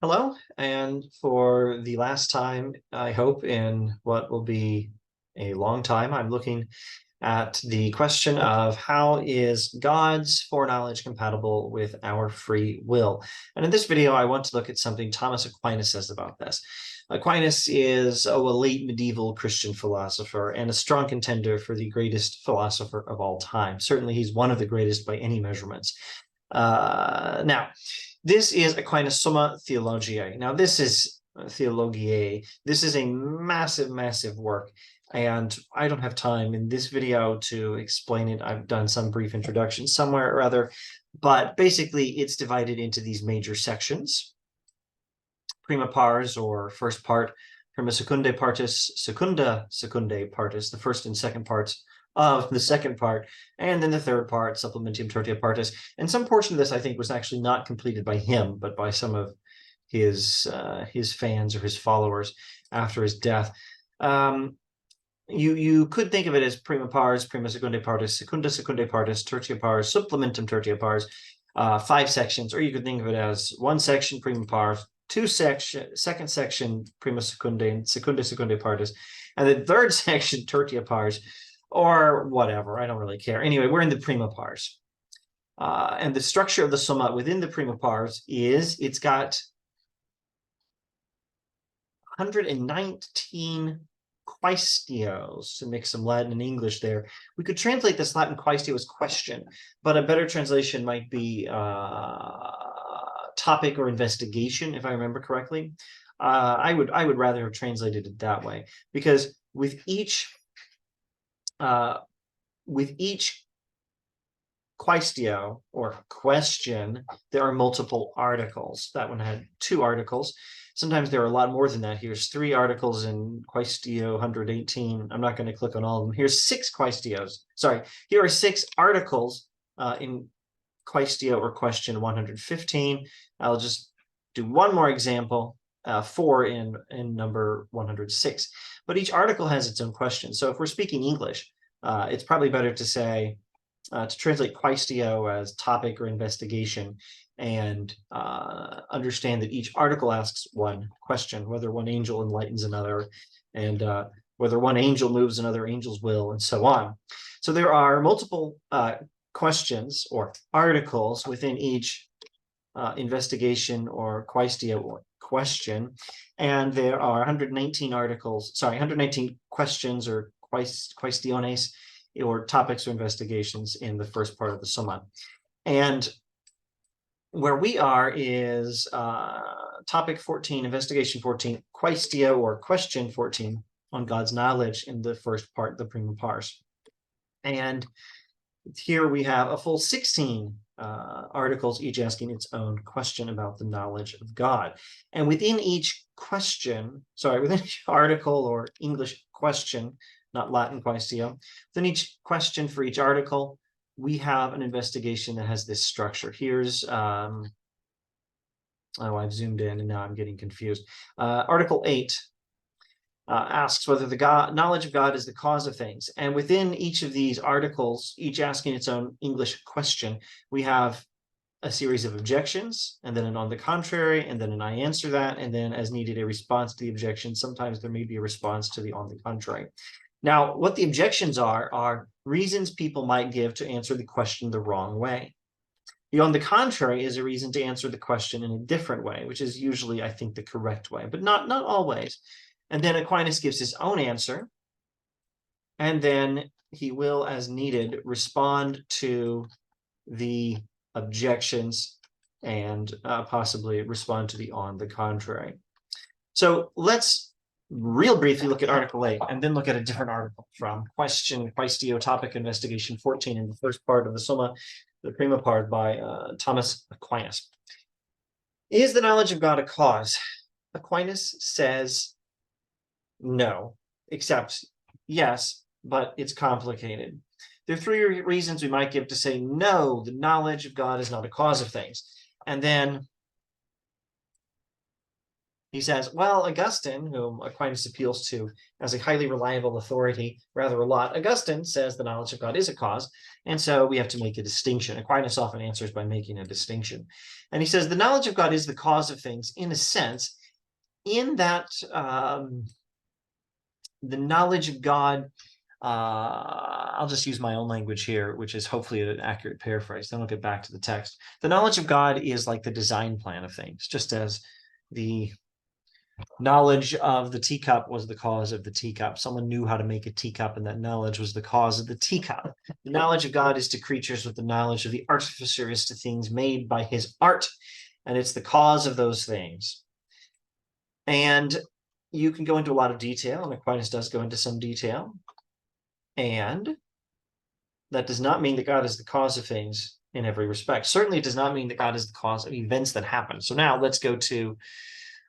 Hello, and for the last time, I hope, in what will be a long time, I'm looking at the question of how is God's foreknowledge compatible with our free will? And in this video, I want to look at something Thomas Aquinas says about this. Aquinas is a late medieval Christian philosopher and a strong contender for the greatest philosopher of all time. Certainly, he's one of the greatest by any measurements. Now, this is Aquinas Summa Theologiae. Now, this is Theologiae. This is a massive, massive work, and I don't have time in this video to explain it. I've done some brief introduction somewhere or other, but basically it's divided into these major sections. Prima pars, or first part, prima secundae partis, secunda secundae partis, the first and second parts of the second part, and then the third part, supplementium tertia partis. And some portion of this, I think, was actually not completed by him, but by some of his fans or his followers after his death. You could think of it as prima pars, prima secundae partis, secunda secundae partis, tertia pars, supplementum tertia pars, 5 sections, or you could think of it as one section, prima pars, second section, prima secundae, and secunda secundae partis, and the third section, tertia pars, or whatever. I don't really care. Anyway, we're in the prima pars. And the structure of the summa within the prima pars is it's got 119 quaestios, to mix some Latin and English there. We could translate this Latin quaestio as question, but a better translation might be topic or investigation, if I remember correctly. I would rather have translated it that way, because with each quaestio or question, there are multiple articles. That one had 2 articles. Sometimes there are a lot more than that. Here's 3 articles in quaestio 118. I'm not going to click on all of them. Here's 6 quaestios. Sorry, here are 6 articles in quaestio or question 115. I'll just do one more example, 4 in number 106. But each article has its own question. So if we're speaking English, it's probably better to say, to translate quaestio as topic or investigation, and understand that each article asks one question, whether one angel enlightens another, and whether one angel moves another angel's will, and so on. So there are multiple questions or articles within each investigation or quaestio or question, and there are 119 questions or quaestiones, or topics or investigations, in the first part of the summa. And where we are is topic 14, investigation 14, quaestio or question 14, on God's knowledge, in the first part, the prima pars. And here we have a full 16 articles, each asking its own question about the knowledge of God. And within each article or English question, not Latin quaestio, within each question for each article, we have an investigation that has this structure. Here's, I've zoomed in and now I'm getting confused. Article 8 asks whether the knowledge of God is the cause of things. And within each of these articles, each asking its own English question, we have a series of objections, and then an on the contrary, and then an I answer that, and then as needed, a response to the objection. Sometimes there may be a response to the on the contrary. Now, what the objections are reasons people might give to answer the question the wrong way. The on the contrary is a reason to answer the question in a different way, which is usually, I think, the correct way, but not always. And then Aquinas gives his own answer, and then he will, as needed, respond to the objections and possibly respond to the on the contrary. So let's real briefly look at Article 8, and then look at a different article from quaestio topic investigation 14, in the first part of the Summa, the prima part, by Thomas Aquinas. Is the knowledge of God a cause? Aquinas says no, except yes, but it's complicated. There are 3 reasons we might give to say no, the knowledge of God is not a cause of things. And then He says, well, Augustine, whom Aquinas appeals to as a highly reliable authority rather a lot, Augustine says the knowledge of God is a cause, and so we have to make a distinction. Aquinas often answers by making a distinction. And he says the knowledge of God is the cause of things in a sense, in that the knowledge of God, I'll just use my own language here, which is hopefully an accurate paraphrase. Then I'll get back to the text. The knowledge of God is like the design plan of things, just as the knowledge of the teacup was the cause of the teacup. Someone knew how to make a teacup, and that knowledge was the cause of the teacup. The knowledge of God is to creatures what the knowledge of the artificer is to things made by his art, and it's the cause of those things. And you can go into a lot of detail, and Aquinas does go into some detail. And that does not mean that God is the cause of things in every respect. Certainly, it does not mean that God is the cause of events that happen. So now let's go to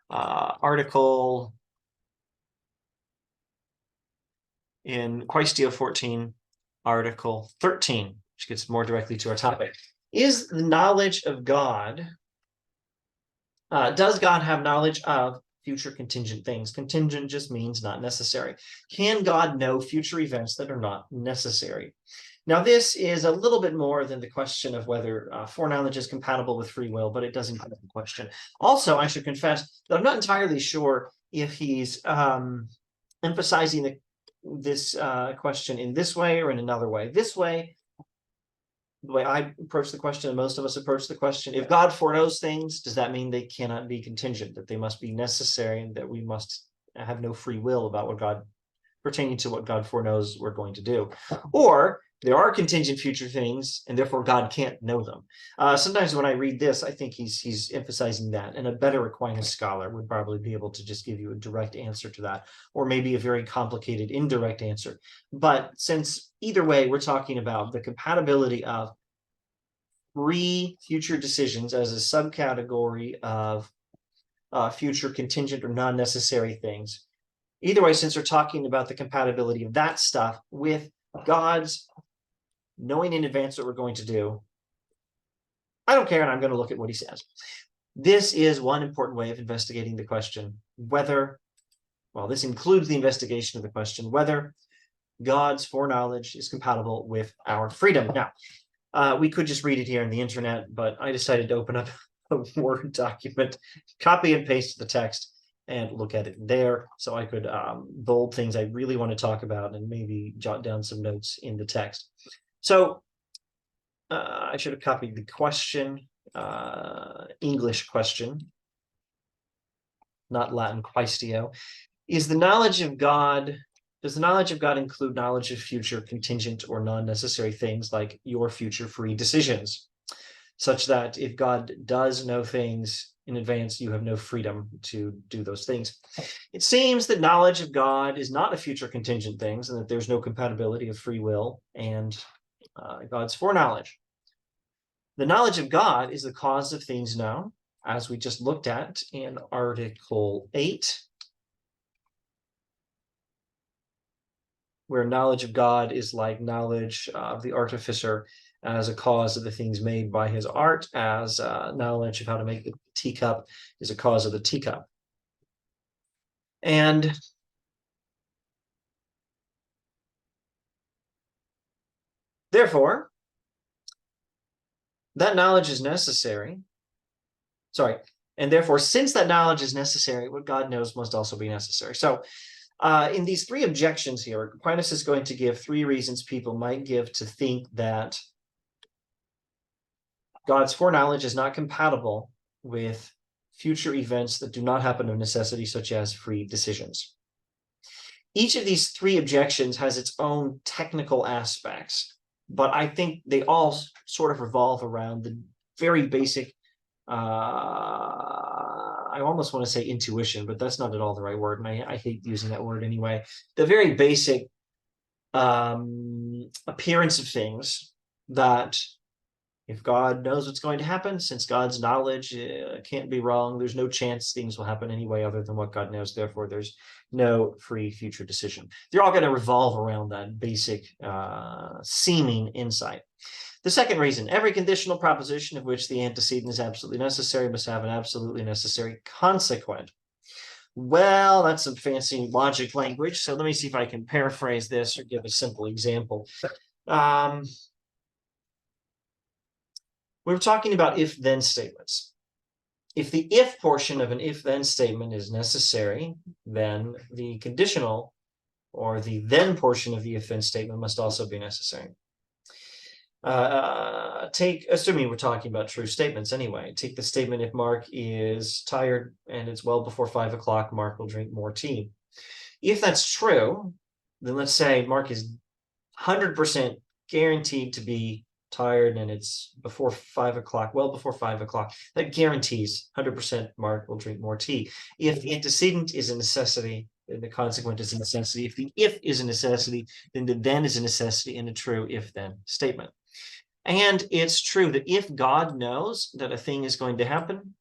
article in Quaestio 14, article 13, which gets more directly to our topic. Is the knowledge of God, does God have knowledge of future contingent things? Contingent just means not necessary. Can God know future events that are not necessary? Now, this is a little bit more than the question of whether foreknowledge is compatible with free will, but it does include the question. Also, I should confess that I'm not entirely sure if he's emphasizing this question in this way or in another way. This way, the way I approach the question, and most of us approach the question, if God foreknows things, does that mean they cannot be contingent, that they must be necessary, and that we must have no free will about what God, pertaining to what God foreknows we're going to do? Or there are contingent future things, and therefore God can't know them. Sometimes when I read this, I think he's emphasizing that, and a better Aquinas scholar would probably be able to just give you a direct answer to that, or maybe a very complicated indirect answer. But since either way, we're talking about the compatibility of free future decisions as a subcategory of future contingent or non-necessary things. Either way, since we're talking about the compatibility of that stuff with God's knowing in advance what we're going to do, I don't care, and I'm going to look at what he says. This is one important way of investigating the question whether, well, this includes the investigation of the question whether God's foreknowledge is compatible with our freedom. Now, we could just read it here on the internet, but I decided to open up a Word document, copy and paste the text, and look at it there, so I could bold things I really want to talk about and maybe jot down some notes in the text. So I should have copied the question, English question, not Latin quaestio. Is the knowledge of God, does the knowledge of God include knowledge of future contingent or non-necessary things like your future free decisions, such that if God does know things in advance, you have no freedom to do those things? It seems that knowledge of God is not a future contingent things, and that there's no compatibility of free will and God's foreknowledge. The knowledge of God is the cause of things known, as we just looked at in Article 8, where knowledge of God is like knowledge of the artificer as a cause of the things made by his art, as knowledge of how to make the teacup is a cause of the teacup. And therefore, that knowledge is necessary. And therefore, since that knowledge is necessary, what God knows must also be necessary. So in these three objections here, Aquinas is going to give three reasons people might give to think that God's foreknowledge is not compatible with future events that do not happen of necessity, such as free decisions. Each of these three objections has its own technical aspects, but I think they all sort of revolve around the very basic, I almost want to say intuition, but that's not at all the right word, and I hate using that word anyway. The very basic appearance of things that if God knows what's going to happen, since God's knowledge can't be wrong, there's no chance things will happen anyway other than what God knows. Therefore, there's no free future decision. They're all going to revolve around that basic seeming insight. The second reason, every conditional proposition of which the antecedent is absolutely necessary must have an absolutely necessary consequent. Well, that's some fancy logic language. So let me see if I can paraphrase this or give a simple example. We're talking about if-then statements. If the if portion of an if-then statement is necessary, then the conditional or the then portion of the if-then statement must also be necessary. Assuming we're talking about true statements anyway, take the statement, if Mark is tired and it's well before 5 o'clock, Mark will drink more tea. If that's true, then let's say Mark is 100% guaranteed to be tired and it's before 5 o'clock, well before 5 o'clock. That guarantees 100% Mark will drink more tea. If the antecedent is a necessity, then the consequent is a necessity. If the if is a necessity, then the then is a necessity in a true if-then statement. And it's true that if God knows that a thing is going to happen,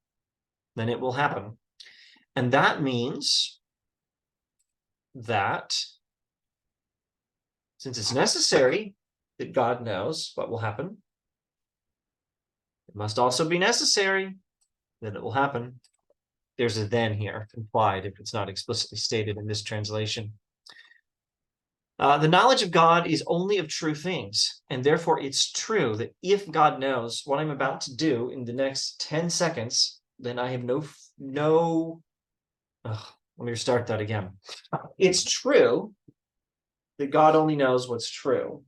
then it will happen. And that means that since it's necessary that God knows what will happen, it must also be necessary that it will happen. There's a then here implied if it's not explicitly stated in this translation. The knowledge of God is only of true things, and therefore it's true that if God knows what I'm about to do in the next 10 seconds, then I have let me restart that again. It's true that God only knows what's true.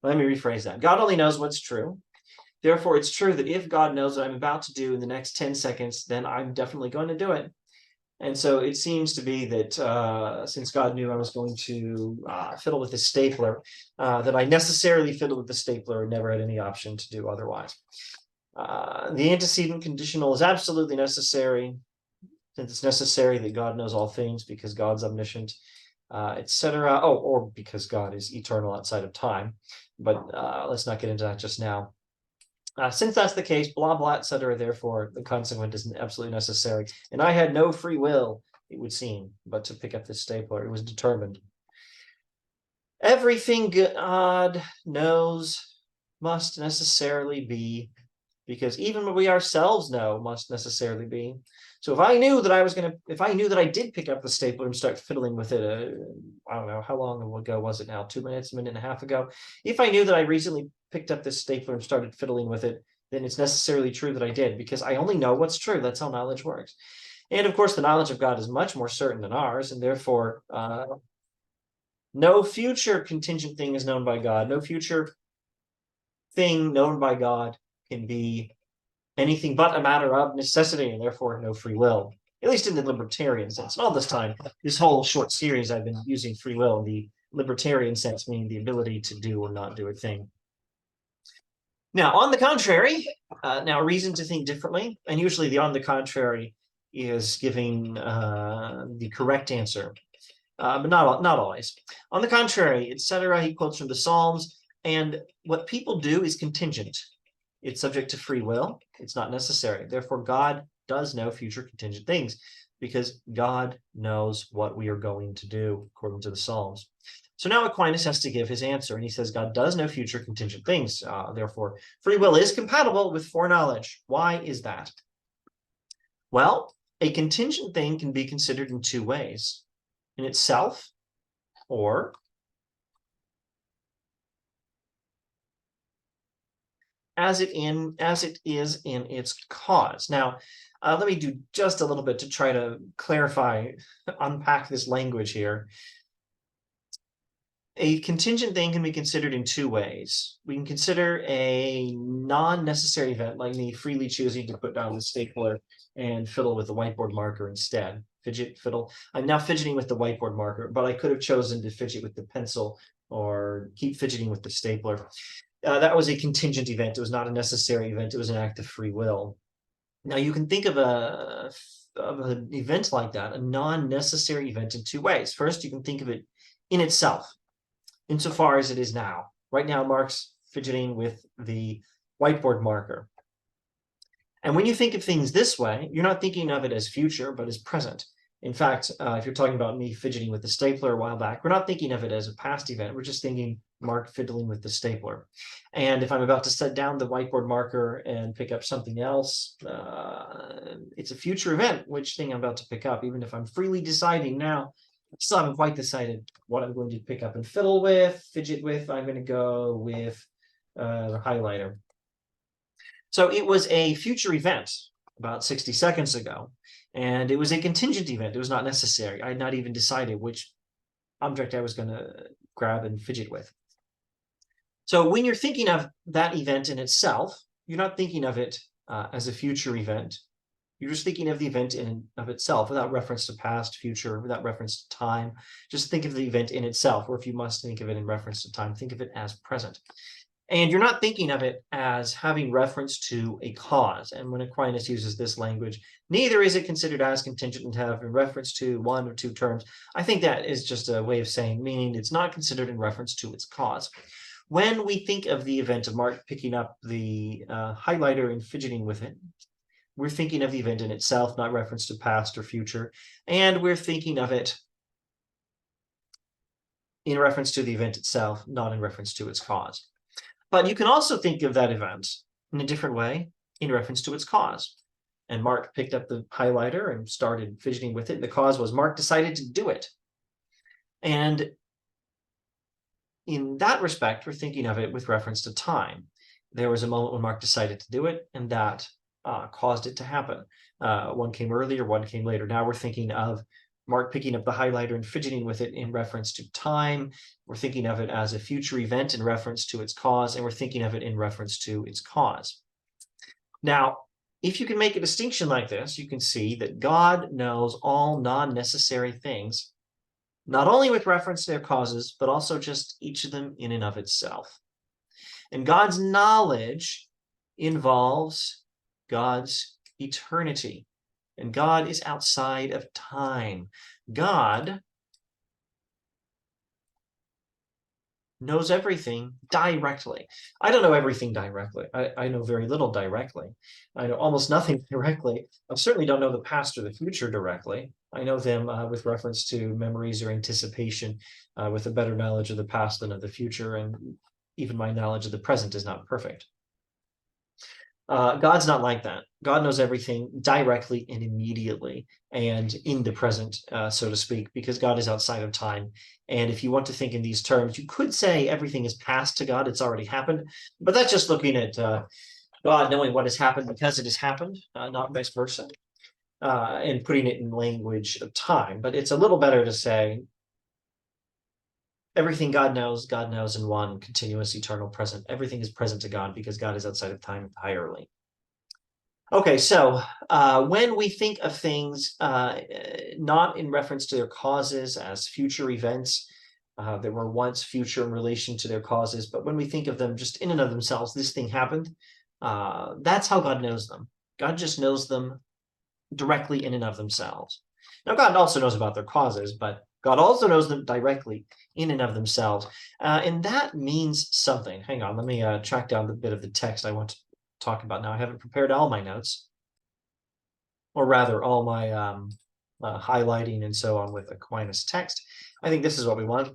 Let me rephrase that. God only knows what's true. Therefore, it's true that if God knows what I'm about to do in the next 10 seconds, then I'm definitely going to do it. And so it seems to be that since God knew I was going to fiddle with the stapler, that I necessarily fiddled with the stapler and never had any option to do otherwise. The antecedent conditional is absolutely necessary, since it's necessary that God knows all things because God's omniscient, etc. Oh, or because God is eternal outside of time. But let's not get into that just now. Since that's the case, blah, blah, etc. Therefore, the consequent is absolutely necessary. And I had no free will, it would seem, but to pick up this stapler. It was determined. Everything God knows must necessarily be, because even what we ourselves know must necessarily be. So if I knew that I did pick up the stapler and start fiddling with it, I don't know, how long ago was it now? 2 minutes, a minute and a half ago. If I knew that I recently picked up this stapler and started fiddling with it, then it's necessarily true that I did, because I only know what's true. That's how knowledge works. And of course, the knowledge of God is much more certain than ours, and therefore, no future contingent thing is known by God. No future thing known by God can be anything but a matter of necessity, and therefore no free will, at least in the libertarian sense. And all this time, this whole short series, I've been using free will in the libertarian sense, meaning the ability to do or not do a thing. Now, on the contrary, now reason to think differently, and usually the on the contrary is giving the correct answer, but not always. On the contrary, etc. He quotes from the Psalms, and what people do is contingent. It's subject to free will. It's not necessary. Therefore, God does know future contingent things because God knows what we are going to do, according to the Psalms. So now Aquinas has to give his answer, and he says God does know future contingent things. Therefore, free will is compatible with foreknowledge. Why is that? Well, a contingent thing can be considered in two ways: in itself, or as it is in its cause. Now, let me do just a little bit to try to clarify, unpack this language here. A contingent thing can be considered in two ways. We can consider a non-necessary event, like me freely choosing to put down the stapler and fiddle with the whiteboard marker instead. Fiddle. I'm now fidgeting with the whiteboard marker, but I could have chosen to fidget with the pencil or keep fidgeting with the stapler. That was a contingent event. It was not a necessary event. It was an act of free will. Now you can think of an event like that, a non-necessary event, in two ways. First, you can think of it in itself, insofar as it is now. Right now, Mark's fidgeting with the whiteboard marker. And when you think of things this way, you're not thinking of it as future, but as present. In fact, if you're talking about me fidgeting with the stapler a while back, we're not thinking of it as a past event. We're just thinking Mark fiddling with the stapler. And if I'm about to set down the whiteboard marker and pick up something else, it's a future event, which thing I'm about to pick up, even if I'm freely deciding now. I still haven't quite decided what I'm going to pick up and fiddle with, fidget with. I'm going to go with the highlighter. So it was a future event about 60 seconds ago, and it was a contingent event. It was not necessary. I had not even decided which object I was going to grab and fidget with. So when you're thinking of that event in itself, you're not thinking of it as a future event. You're just thinking of the event in and of itself without reference to past, future, without reference to time. Just think of the event in itself, or if you must think of it in reference to time, think of it as present. And you're not thinking of it as having reference to a cause. And when Aquinas uses this language, neither is it considered as contingent and have in reference to one or two terms. I think that is just a way of saying, meaning it's not considered in reference to its cause. When we think of the event of Mark picking up the highlighter and fidgeting with it, we're thinking of the event in itself, not reference to past or future. And we're thinking of it in reference to the event itself, not in reference to its cause. But you can also think of that event in a different way in reference to its cause. And Mark picked up the highlighter and started fidgeting with it. The cause was Mark decided to do it. And in that respect, we're thinking of it with reference to time. There was a moment when Mark decided to do it, and that caused it to happen. One came earlier, one came later. Now we're thinking of Mark picking up the highlighter and fidgeting with it in reference to time. We're thinking of it as a future event in reference to its cause, and we're thinking of it in reference to its cause. Now, if you can make a distinction like this, you can see that God knows all non-necessary things, not only with reference to their causes, but also just each of them in and of itself. And God's knowledge involves God's eternity. And God is outside of time. God knows everything directly. I don't know everything directly. I know very little directly. I know almost nothing directly. I certainly don't know the past or the future directly. I know them with reference to memories or anticipation, with a better knowledge of the past than of the future. And even my knowledge of the present is not perfect. God's not like that. God knows everything directly and immediately and in the present, so to speak, because God is outside of time. And if you want to think in these terms, you could say everything is past to God. It's already happened. But that's just looking at God knowing what has happened because it has happened, not vice versa, and putting it in language of time. But it's a little better to say everything God knows in one continuous eternal present. Everything is present to God because God is outside of time entirely. Okay, so when we think of things not in reference to their causes as future events, that were once future in relation to their causes, but when we think of them just in and of themselves, this thing happened, that's how God knows them. God just knows them directly in and of themselves. Now, God also knows about their causes, but God also knows them directly in and of themselves. And that means something. Hang on, let me track down the bit of the text I want to talk about now. I haven't prepared all my notes, or rather all my highlighting and so on with Aquinas text. I think this is what we want.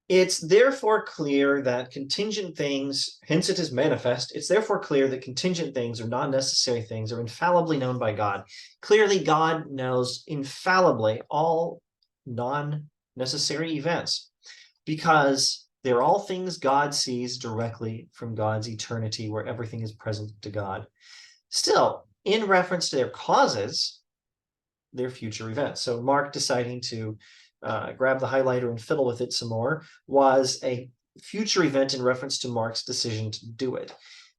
It's therefore clear that contingent things, hence it is manifest, it's therefore clear that contingent things or non-necessary things are infallibly known by God. Clearly, God knows infallibly all non-necessary events because they're all things God sees directly from God's eternity where everything is present to God. Still, in reference to their causes, they're future events. So Mark deciding to grab the highlighter and fiddle with it some more was a future event in reference to Mark's decision to do it.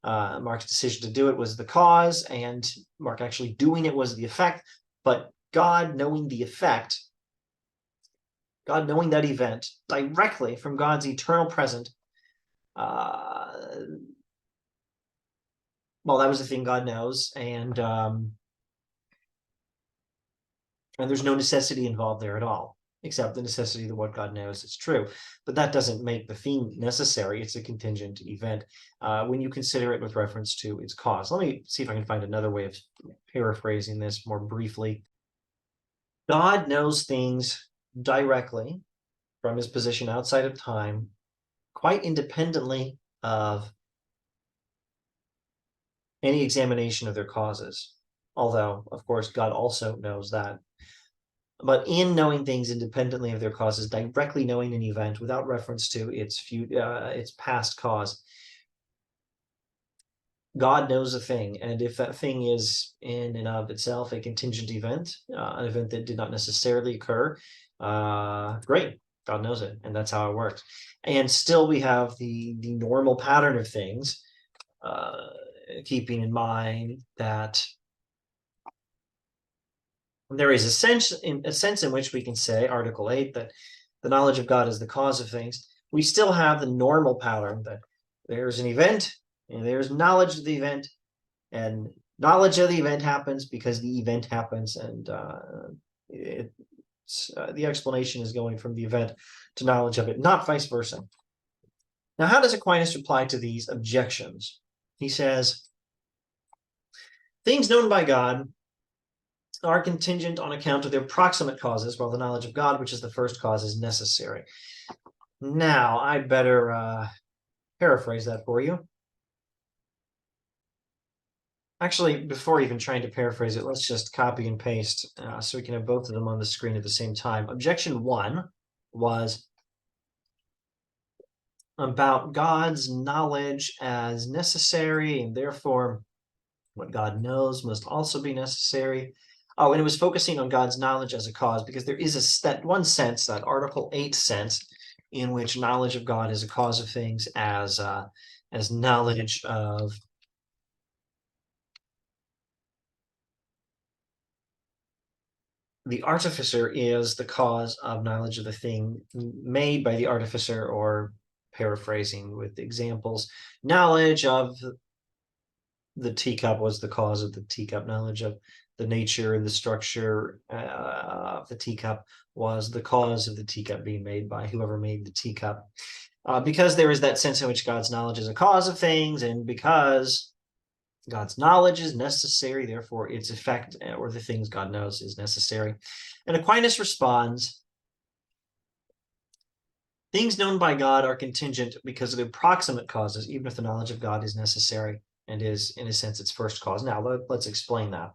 Mark's decision to do it was the cause, and Mark actually doing it was the effect. But God knowing the effect, God knowing that event directly from God's eternal present, well, that was the thing God knows, and there's no necessity involved there at all, except the necessity that what God knows is true. But that doesn't make the thing necessary. It's a contingent event when you consider it with reference to its cause. Let me see if I can find another way of paraphrasing this more briefly. God knows things directly from his position outside of time, quite independently of any examination of their causes. Although, of course, God also knows that. But in knowing things independently of their causes, directly knowing an event without reference to its past cause, God knows a thing, and if that thing is in and of itself a contingent event, an event that did not necessarily occur, great, God knows it, and that's how it works. And still we have the normal pattern of things, keeping in mind that there is a sense in which we can say, Article 8, that the knowledge of God is the cause of things. We still have the normal pattern that there's an event, and there's knowledge of the event, and knowledge of the event happens because the event happens, and the explanation is going from the event to knowledge of it, not vice versa. Now, how does Aquinas reply to these objections? He says, things known by God are contingent on account of their proximate causes, while the knowledge of God, which is the first cause, is necessary. Now, I better paraphrase that for you. Actually, before even trying to paraphrase it, let's just copy and paste so we can have both of them on the screen at the same time. Objection 1 was about God's knowledge as necessary, and therefore what God knows must also be necessary. Oh, and it was focusing on God's knowledge as a cause, because there is that one sense, that Article 8 sense, in which knowledge of God is a cause of things, as knowledge of the artificer is the cause of knowledge of the thing made by the artificer, or paraphrasing with examples, knowledge of the teacup was the cause of the teacup, knowledge of the nature and the structure of the teacup was the cause of the teacup being made by whoever made the teacup. Because there is that sense in which God's knowledge is a cause of things, and because God's knowledge is necessary, therefore its effect, or the things God knows, is necessary. And Aquinas responds, things known by God are contingent because of the proximate causes, even if the knowledge of God is necessary and is, in a sense, its first cause. Now, let's explain that.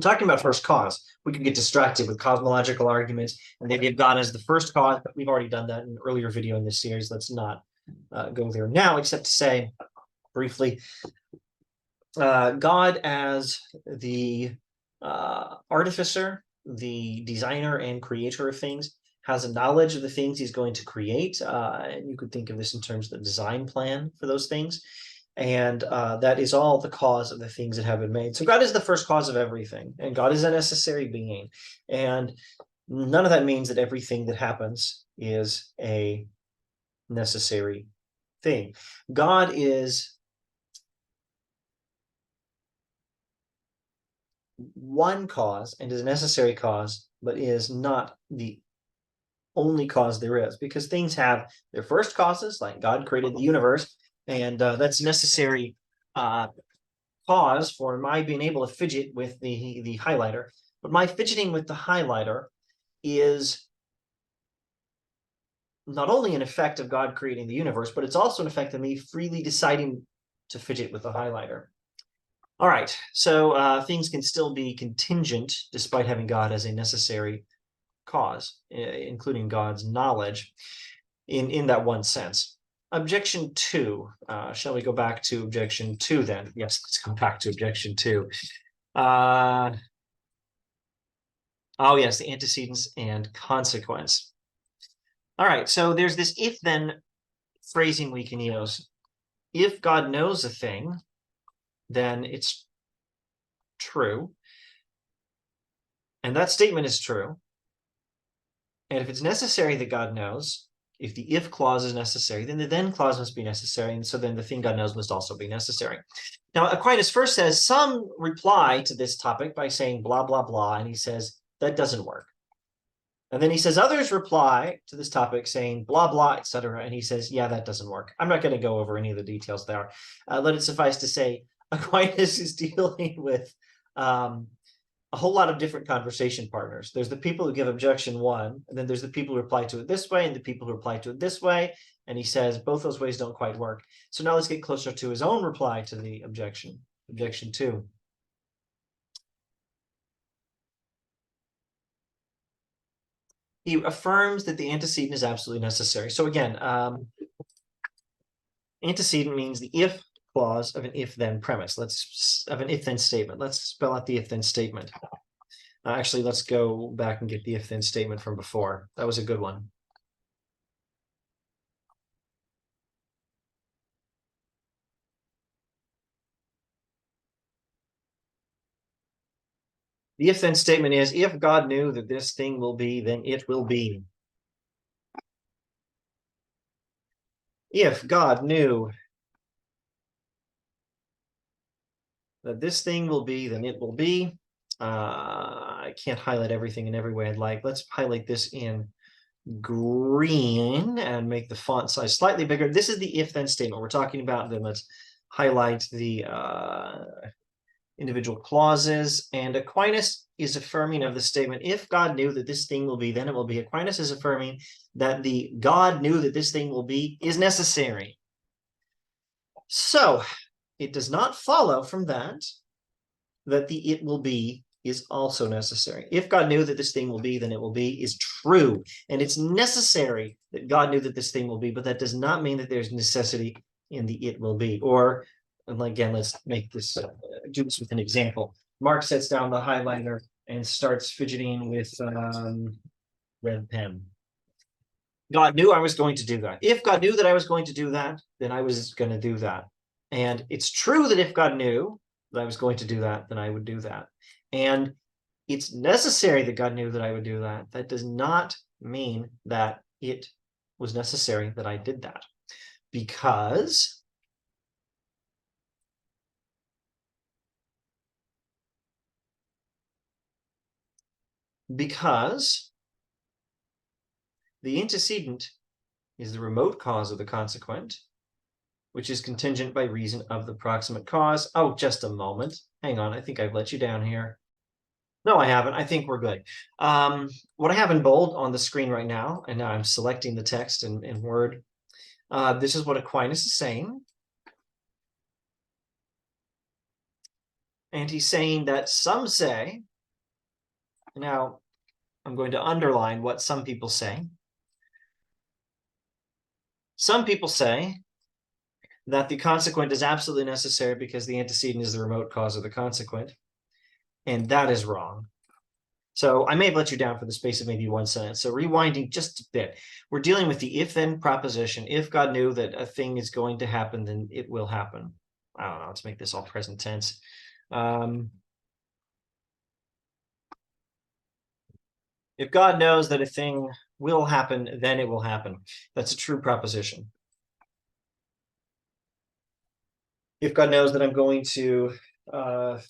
Talking about first cause, we could get distracted with cosmological arguments, and they give God as the first cause, but we've already done that in an earlier video in this series. Let's not go there now, except to say, briefly, God as the artificer, the designer and creator of things, has a knowledge of the things he's going to create. And you could think of this in terms of the design plan for those things. And that is all the cause of the things that have been made. So God is the first cause of everything, and God is a necessary being. And none of that means that everything that happens is a necessary thing. God is one cause and is a necessary cause, but is not the only cause there is, because things have their first causes, like God created the universe, and that's necessary cause for my being able to fidget with the highlighter. But my fidgeting with the highlighter is not only an effect of God creating the universe, but it's also an effect of me freely deciding to fidget with the highlighter. All right, so things can still be contingent despite having God as a necessary cause, including God's knowledge in that one sense. Objection 2. Shall we go back to objection 2 then? Yes, let's go back to objection 2. Oh yes, the antecedents and consequence. All right, so there's this if-then phrasing we can use. If God knows a thing, then it's true. And that statement is true. And if it's necessary that God knows, if the if clause is necessary, then the then clause must be necessary. And so then the thing God knows must also be necessary. Now, Aquinas first says, some reply to this topic by saying blah, blah, blah. And he says, that doesn't work. And then he says, others reply to this topic saying blah, blah, etc. And he says, yeah, that doesn't work. I'm not going to go over any of the details there. Let it suffice to say, Aquinas is dealing with a whole lot of different conversation partners. There's the people who give objection 1, and then there's the people who reply to it this way, and the people who reply to it this way. And he says both those ways don't quite work. So now let's get closer to his own reply to the objection. Objection 2. He affirms that the antecedent is absolutely necessary. So again, antecedent means the if clause of an if-then premise. Of an if-then statement. Let's spell out the if-then statement. Actually, let's go back and get the if-then statement from before. That was a good one. The if-then statement is, if God knew that this thing will be, then it will be. If God knew that this thing will be, then it will be. I can't highlight everything in every way I'd like. Let's highlight this in green and make the font size slightly bigger. This is the if-then statement we're talking about. Then let's highlight the individual clauses. And Aquinas is affirming of the statement, if God knew that this thing will be, then it will be. Aquinas is affirming that the God knew that this thing will be is necessary. So it does not follow from that the it will be is also necessary. If God knew that this thing will be, then it will be is true. And it's necessary that God knew that this thing will be, but that does not mean that there's necessity in the it will be. Or again, let's make this, do this with an example. Mark sets down the highlighter and starts fidgeting with red pen. God knew I was going to do that. If God knew that I was going to do that, then I was going to do that. And it's true that if God knew that I was going to do that, then I would do that. And it's necessary that God knew that I would do that. That does not mean that it was necessary that I did that. Because the antecedent is the remote cause of the consequent, which is contingent by reason of the proximate cause. Oh, just a moment. Hang on. I think I've let you down here. No, I haven't. I think we're good. What I have in bold on the screen right now, and now I'm selecting the text in Word. This is what Aquinas is saying. And he's saying that some say, now I'm going to underline what some people say. Some people say that the consequent is absolutely necessary because the antecedent is the remote cause of the consequent. And that is wrong. So I may have let you down for the space of maybe one sentence. So rewinding just a bit, we're dealing with the if-then proposition. If God knew that a thing is going to happen, then it will happen. I don't know, let's make this all present tense. If God knows that a thing will happen, then it will happen. That's a true proposition. If God knows that I'm going to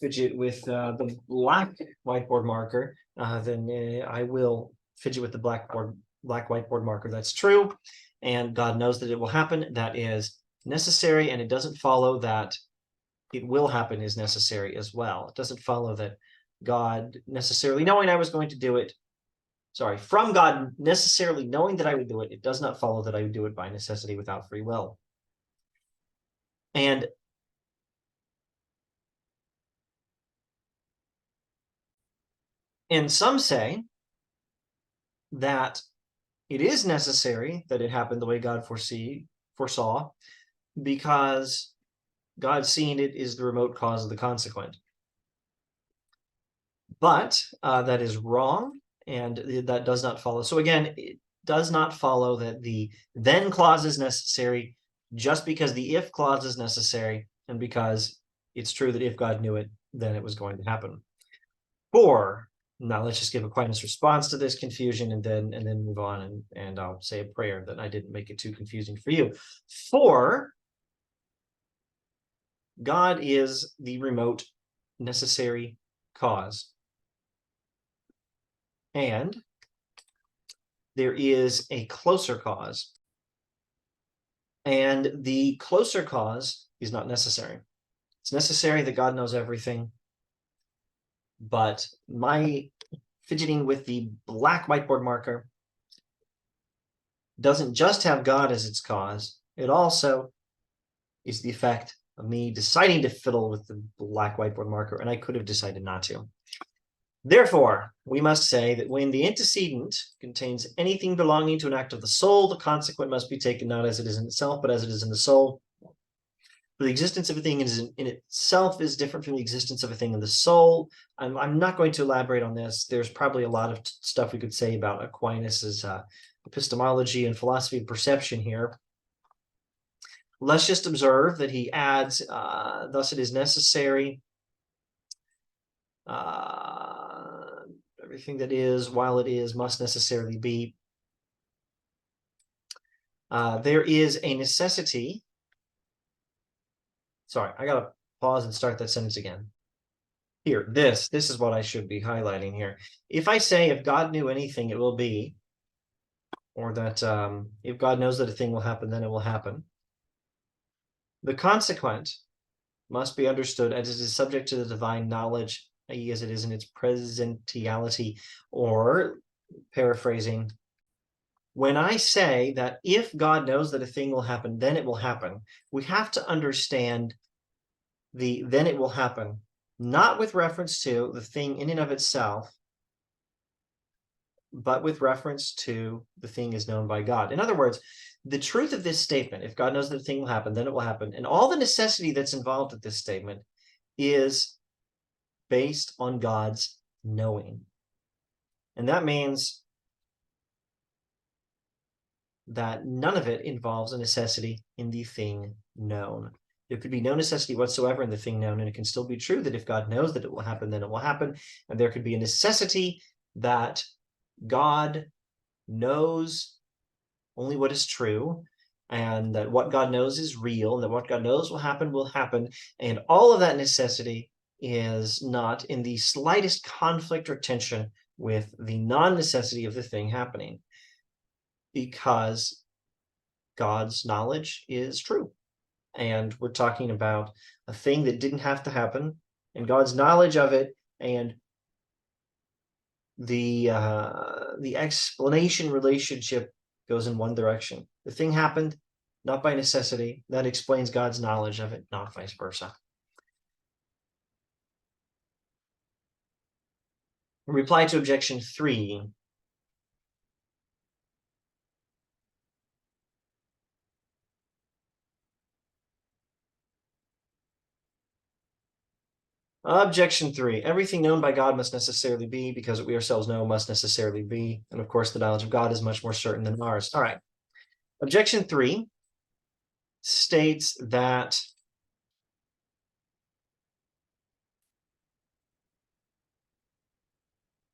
fidget with the black whiteboard marker, then I will fidget with the black whiteboard marker. That's true. And God knows that it will happen. That is necessary. And it doesn't follow that it will happen is necessary as well. It doesn't follow that God necessarily knowing I was going to do it. Sorry, from God necessarily knowing that I would do it, it does not follow that I would do it by necessity without free will. And some say that it is necessary that it happened the way God foresaw, because God seeing it is the remote cause of the consequent. But that is wrong, and that does not follow. So again, it does not follow that the then clause is necessary just because the if clause is necessary, and because it's true that if God knew it, then it was going to happen. Or now let's just give Aquinas' response to this confusion and then move on, and I'll say a prayer that I didn't make it too confusing for you. For God is the remote necessary cause. And there is a closer cause. And the closer cause is not necessary. It's necessary that God knows everything, But my fidgeting with the black whiteboard marker doesn't just have God as its cause. It also is the effect of me deciding to fiddle with the black whiteboard marker, and I could have decided not to. Therefore, we must say that when the antecedent contains anything belonging to an act of the soul, the consequent must be taken not as it is in itself, but as it is in the soul. For the existence of a thing in itself is different from the existence of a thing in the soul. I'm not going to elaborate on this. There's probably a lot of stuff we could say about Aquinas's epistemology and philosophy of perception here. Let's just observe that he adds, thus it is necessary, everything that is, while it is, must necessarily be. There is a necessity. Sorry, I gotta pause and start that sentence again. Here, this is what I should be highlighting here. If I say, if God knew anything, it will be, or that if God knows that a thing will happen, then it will happen. The consequent must be understood as it is subject to the divine knowledge, i.e., as it is in its presentiality, or paraphrasing, when I say that if God knows that a thing will happen, then it will happen, we have to understand the then it will happen, not with reference to the thing in and of itself, but with reference to the thing is known by God. In other words, the truth of this statement, if God knows that a thing will happen, then it will happen, and all the necessity that's involved with this statement is based on God's knowing. And that means that none of it involves a necessity in the thing known. There could be no necessity whatsoever in the thing known, and it can still be true that if God knows that it will happen, then it will happen. And there could be a necessity that God knows only what is true, and that what God knows is real, and that what God knows will happen. And all of that necessity is not in the slightest conflict or tension with the non-necessity of the thing happening, because God's knowledge is true. And we're talking about a thing that didn't have to happen, and God's knowledge of it, and the explanation relationship goes in one direction. The thing happened, not by necessity. That explains God's knowledge of it, not vice versa. Reply to objection 3. Objection 3. Everything known by God must necessarily be, because what we ourselves know must necessarily be. And of course, the knowledge of God is much more certain than ours. All right. Objection 3 states that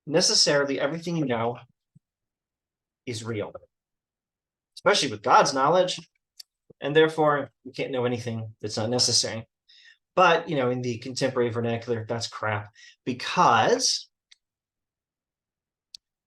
necessarily everything you know is real, especially with God's knowledge, and therefore you can't know anything that's not necessary. But, in the contemporary vernacular, that's crap, because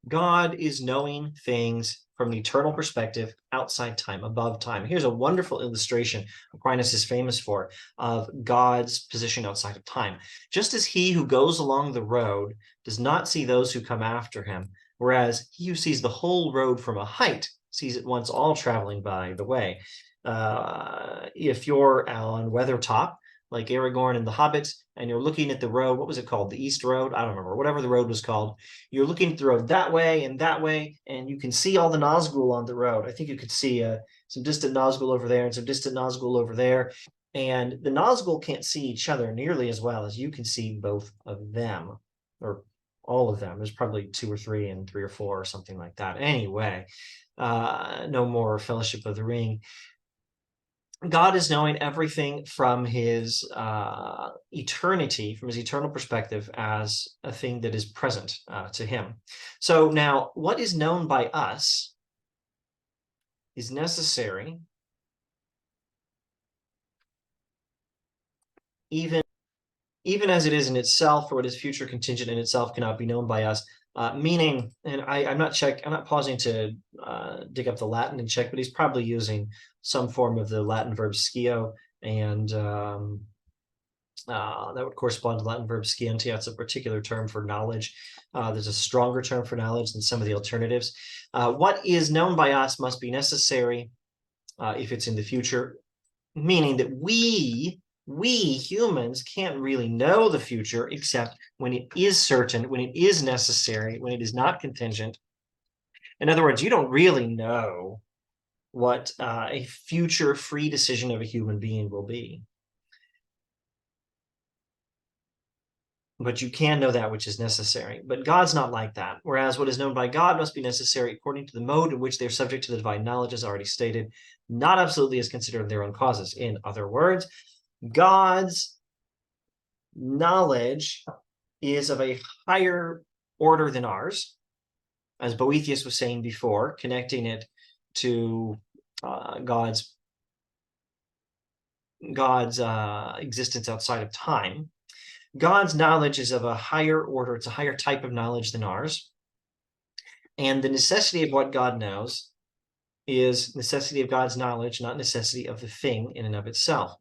God is knowing things from an eternal perspective, outside time, above time. Here's a wonderful illustration Aquinas is famous for of God's position outside of time. Just as he who goes along the road does not see those who come after him, whereas he who sees the whole road from a height sees at once all traveling by the way. If you're on Weathertop, like Aragorn and the Hobbits, and you're looking at the road, what was it called? The East Road? I don't remember, whatever the road was called. You're looking at the road that way, and you can see all the Nazgul on the road. I think you could see some distant Nazgul over there and some distant Nazgul over there. And the Nazgul can't see each other nearly as well as you can see both of them, or all of them. There's probably 2 or 3 and 3 or 4 or something like that. Anyway, no more Fellowship of the Ring. God is knowing everything from his eternity, from his eternal perspective, as a thing that is present to him. So now, what is known by us is necessary, even as it is in itself, or what is future contingent in itself cannot be known by us. Meaning, and I'm not pausing to dig up the Latin and check, but he's probably using some form of the Latin verb scio, and That would correspond to Latin verb scientia. It's a particular term for knowledge. There's a stronger term for knowledge than some of the alternatives. What is known by us must be necessary if it's in the future, meaning that we humans can't really know the future except when it is certain, when it is necessary, when it is not contingent. In other words, you don't really know what a future free decision of a human being will be. But you can know that which is necessary. But God's not like that. Whereas what is known by God must be necessary according to the mode in which they're subject to the divine knowledge, as already stated, not absolutely as considered their own causes. In other words, God's knowledge is of a higher order than ours, as Boethius was saying before, connecting it to God's existence outside of time. God's knowledge is of a higher order. It's a higher type of knowledge than ours. And the necessity of what God knows is necessity of God's knowledge, not necessity of the thing in and of itself.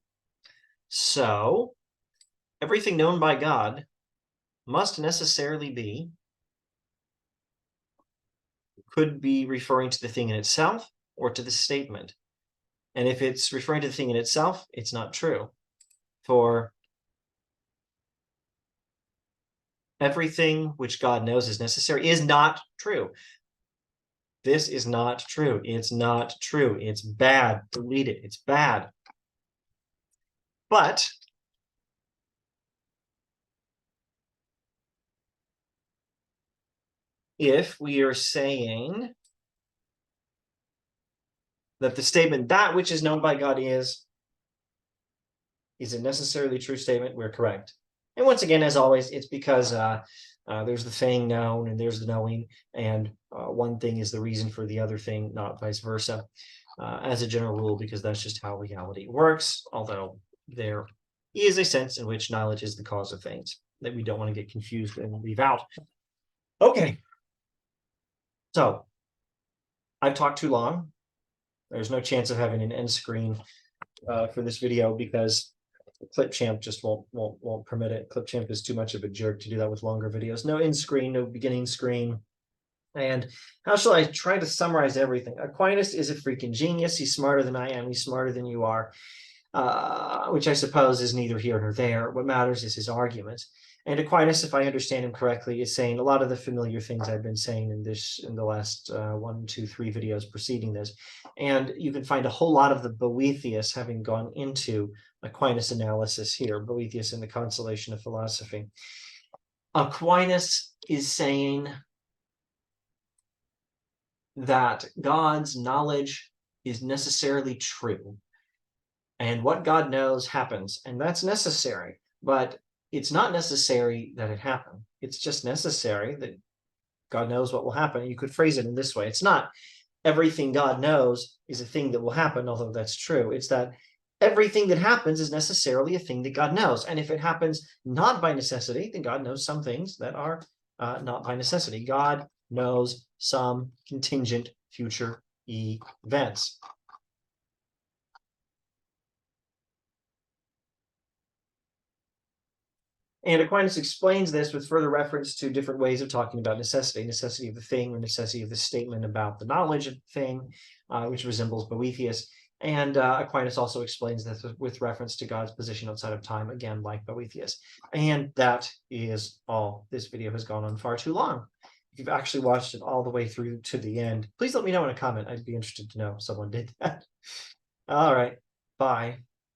So everything known by God must necessarily be, could be referring to the thing in itself or to the statement. And if it's referring to the thing in itself, it's not true. For everything which God knows is necessary is not true. This is not true. It's not true. It's bad. Delete it. It's bad. But if we are saying that the statement, that which is known by God is a necessarily true statement, we're correct. And once again, as always, it's because there's the thing known and there's the knowing, and one thing is the reason for the other thing, not vice versa, as a general rule, because that's just how reality works, although there is a sense in which knowledge is the cause of things that we don't want to get confused and leave out. Okay. So I've talked too long. There's no chance of having an end screen for this video because Clipchamp just won't permit it. Clipchamp is too much of a jerk to do that with longer videos. No end screen, no beginning screen. And how shall I try to summarize everything? Aquinas is a freaking genius. He's smarter than I am. He's smarter than you are, which I suppose is neither here nor there. What matters is his argument. And Aquinas, if I understand him correctly, is saying a lot of the familiar things I've been saying in the last 1, 2, 3 videos preceding this. And you can find a whole lot of the Boethius having gone into Aquinas analysis here, Boethius in the Consolation of Philosophy. Aquinas is saying that God's knowledge is necessarily true. And what God knows happens, and that's necessary. But it's not necessary that it happen. It's just necessary that God knows what will happen. You could phrase it in this way. It's not everything God knows is a thing that will happen, although that's true. It's that everything that happens is necessarily a thing that God knows. And if it happens not by necessity, then God knows some things that are not by necessity. God knows some contingent future events. And Aquinas explains this with further reference to different ways of talking about necessity, necessity of the thing or necessity of the statement about the knowledge of the thing, which resembles Boethius. And Aquinas also explains this with reference to God's position outside of time, again, like Boethius. And that is all. This video has gone on far too long. If you've actually watched it all the way through to the end, please let me know in a comment. I'd be interested to know if someone did that. All right. Bye.